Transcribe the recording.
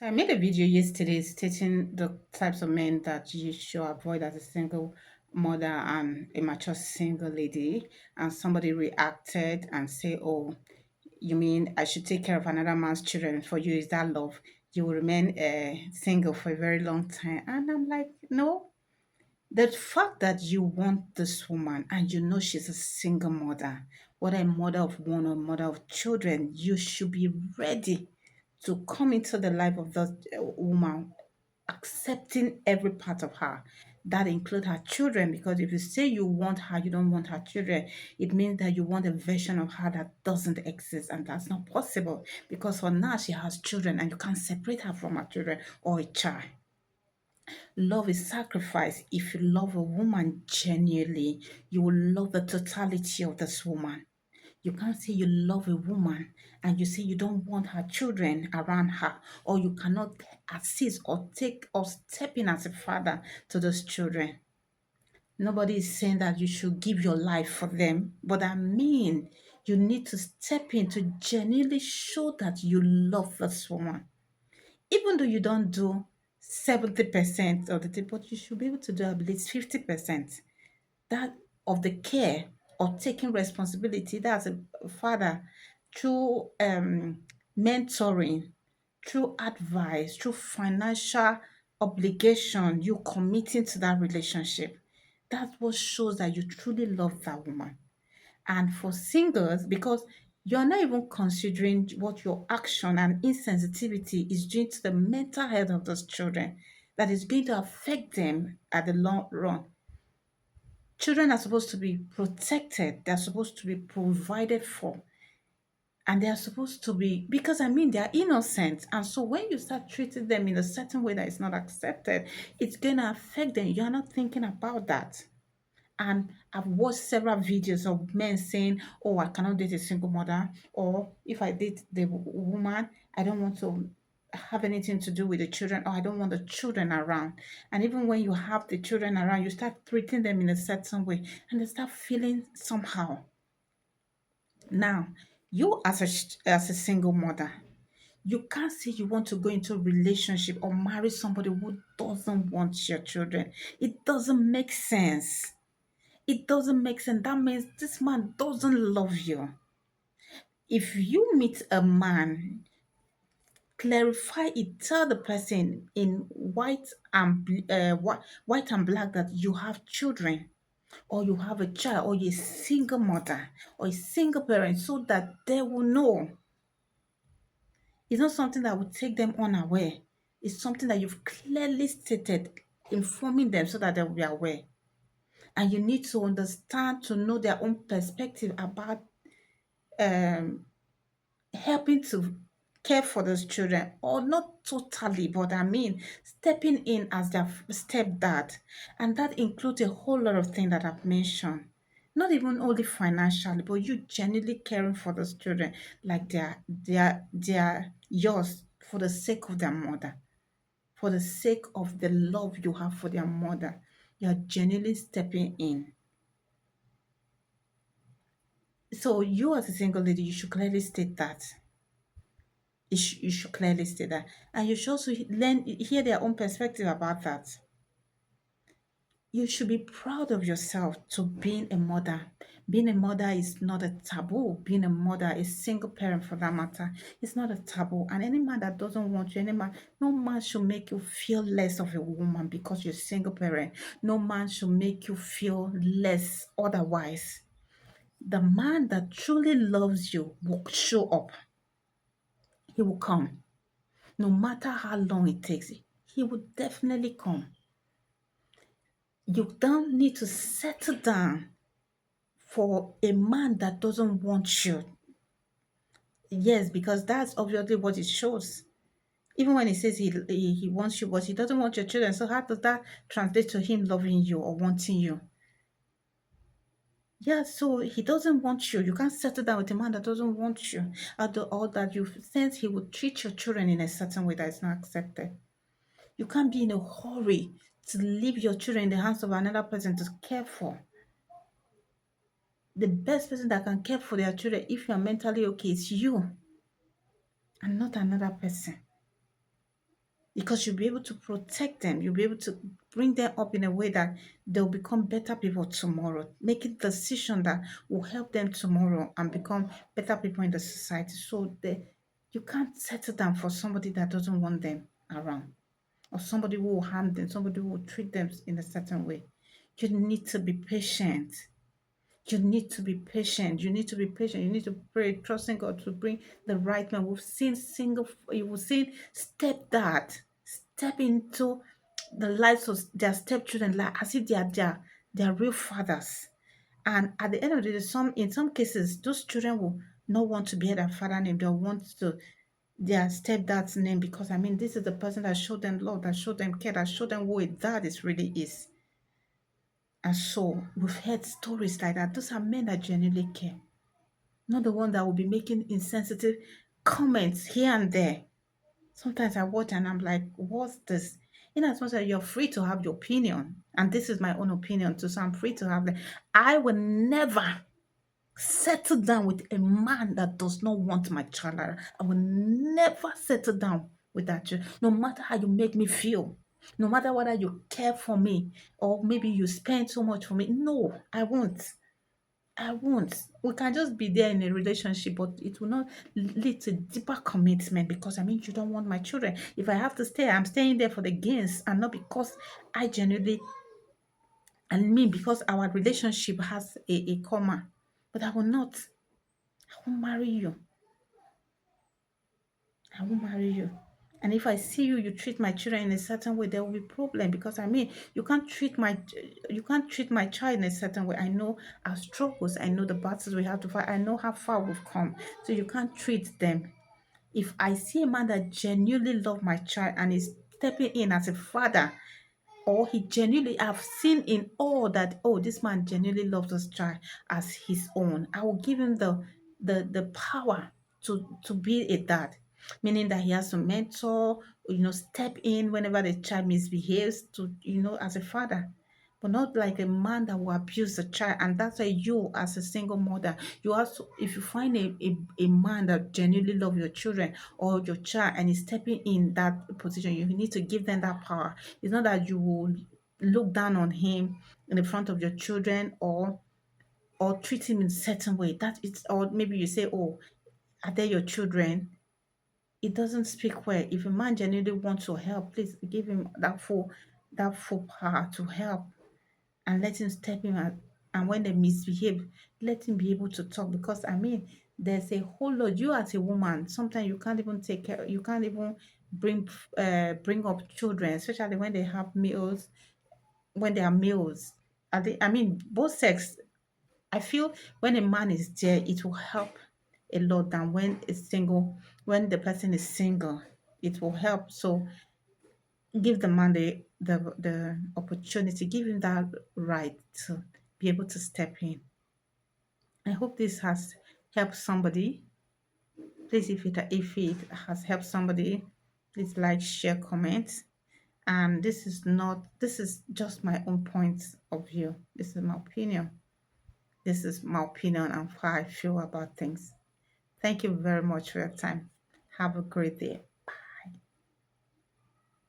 I made a video yesterday stating the types of men that you should avoid as a single mother and a mature single lady. And somebody reacted and say, "Oh, you mean I should take care of another man's children? For you, is that love? You will remain single for a very long time." And I'm like, no. The fact that you want this woman and you know she's a single mother, whether a mother of one or a mother of children, you should be ready to come into the life of that woman, accepting every part of her. That include her children, because if you say you want her, you don't want her children, it means that you want a version of her that doesn't exist, and that's not possible because for now she has children and you can't separate her from her children or a child. Love is sacrifice. If you love a woman genuinely, you will love the totality of this woman. You can't say you love a woman and you say you don't want her children around her, or you cannot assist or take or step in as a father to those children. Nobody is saying that you should give your life for them, but I mean, you need to step in to genuinely show that you love this woman. Even though you don't do 70% of the thing, but you should be able to do at least 50%. That of the care of taking responsibility. That's a father through mentoring, through advice, through financial obligation, you committing to that relationship. That's what shows that you truly love that woman. And for singles, because you're not even considering what your action and insensitivity is doing to the mental health of those children, that is going to affect them at the long run. Children are supposed to be protected, they're supposed to be provided for, and they are supposed to be, because I mean, they're innocent. And so when you start treating them in a certain way that is not accepted, it's going to affect them. You're not thinking about that. And I've watched several videos of men saying, "Oh, I cannot date a single mother," or "If I date the woman, I don't want to have anything to do with the children, or I don't want the children around." And even when you have the children around, you start treating them in a certain way, and they start feeling somehow. Now, you as a single mother, you can't say you want to go into a relationship or marry somebody who doesn't want your children. It doesn't make sense. It doesn't make sense. That means this man doesn't love you. If you meet a man, clarify it. Tell the person in white and black that you have children, or you have a child, or you're a single mother, or a single parent, so that they will know. It's not something that will take them unaware. It's something that you've clearly stated, informing them so that they will be aware. And you need to understand to know their own perspective about um, helping to care for those children, or not totally, but I mean stepping in as their stepdad. And that includes a whole lot of things that I've mentioned. Not even only financially, but you genuinely caring for those children like they're yours, for the sake of their mother, for the sake of the love you have for their mother. You're genuinely stepping in. So you as a single lady, you should clearly state that. You should clearly state that. And you should also hear their own perspective about that. You should be proud of yourself to being a mother. Being a mother is not a taboo. Being a mother, a single parent for that matter, is not a taboo. And any man that doesn't want you, any man, no man should make you feel less of a woman because you're a single parent. No man should make you feel less otherwise. The man that truly loves you will show up. He will come. No matter how long it takes, he will definitely come. You don't need to settle down for a man that doesn't want you. Yes, because that's obviously what it shows. Even when he says he wants you, but he doesn't want your children. So how does that translate to him loving you or wanting you? Yeah, so he doesn't want you. You can't settle down with a man that doesn't want you. Or that you sense he would treat your children in a certain way that is not accepted. You can't be in a hurry to leave your children in the hands of another person to care for. The best person that can care for their children, if you're mentally okay, is you and not another person. because you'll be able to protect them. You'll be able to bring them up in a way that they'll become better people tomorrow, making decision that will help them tomorrow and become better people in the society. So you can't settle down for somebody that doesn't want them around, or somebody who will harm them, somebody who will treat them in a certain way. You need to be patient. You need to be patient. You need to be patient. You need to pray, trusting God to bring the right man. We've seen we've seen stepdad step into the lives of their stepchildren like as if they are their real fathers. And at the end of the day, in some cases, those children will not want to bear their father name. They'll want to their stepdad's name because I mean this is the person that showed them love, that showed them care, that showed them who a dad is really is. And so we've heard stories like that. Those are men that genuinely care, not the one that will be making insensitive comments here and there. Sometimes I watch and I'm like, what's this? In as much as you're free to have your opinion, and this is my own opinion too, so I'm free to have that. I will never settle down with a man that does not want my child. I will never settle down with that child, no matter how you make me feel. No matter whether you care for me or maybe you spend so much for me. No, I won't. I won't. We can just be there in a relationship, but it will not lead to deeper commitment because I mean, you don't want my children. If I have to stay, I'm staying there for the gains and not because I genuinely, and me, because our relationship has a comma. But I will not. I won't marry you. I won't marry you. And if I see you, you treat my children in a certain way, there will be problem because I mean, you can't treat my child in a certain way. I know our struggles, I know the battles we have to fight, I know how far we've come. So you can't treat them. If I see a man that genuinely love my child and is stepping in as a father, or he genuinely I've seen in all that, oh, this man genuinely loves this child as his own, I will give him the power to be a dad, meaning that he has to mentor, step in whenever the child misbehaves, to as a father, but not like a man that will abuse the child. And that's why you, as a single mother, you also, if you find a man that genuinely love your children or your child and is stepping in that position, you need to give them that power. It's not that you will look down on him in the front of your children, or treat him in a certain way. That it's, or maybe you say, oh, are they your children? It doesn't speak well. If a man genuinely wants to help, please give him that full power to help, and let him step in. And when they misbehave, let him be able to talk. Because I mean, there's a whole lot. You as a woman, sometimes you can't even take care. You can't even bring up children, especially when they have males. When they are males, I mean, both sex. I feel when a man is there, it will help a lot than when it's single. When the person is single, it will help. So give the man the opportunity, give him that right to be able to step in. I hope this has helped somebody. Please, if it has helped somebody, please like, share, comment. And this is just my own point of view. This is my opinion. This is my opinion on how I feel about things. Thank you very much for your time. Have a great day.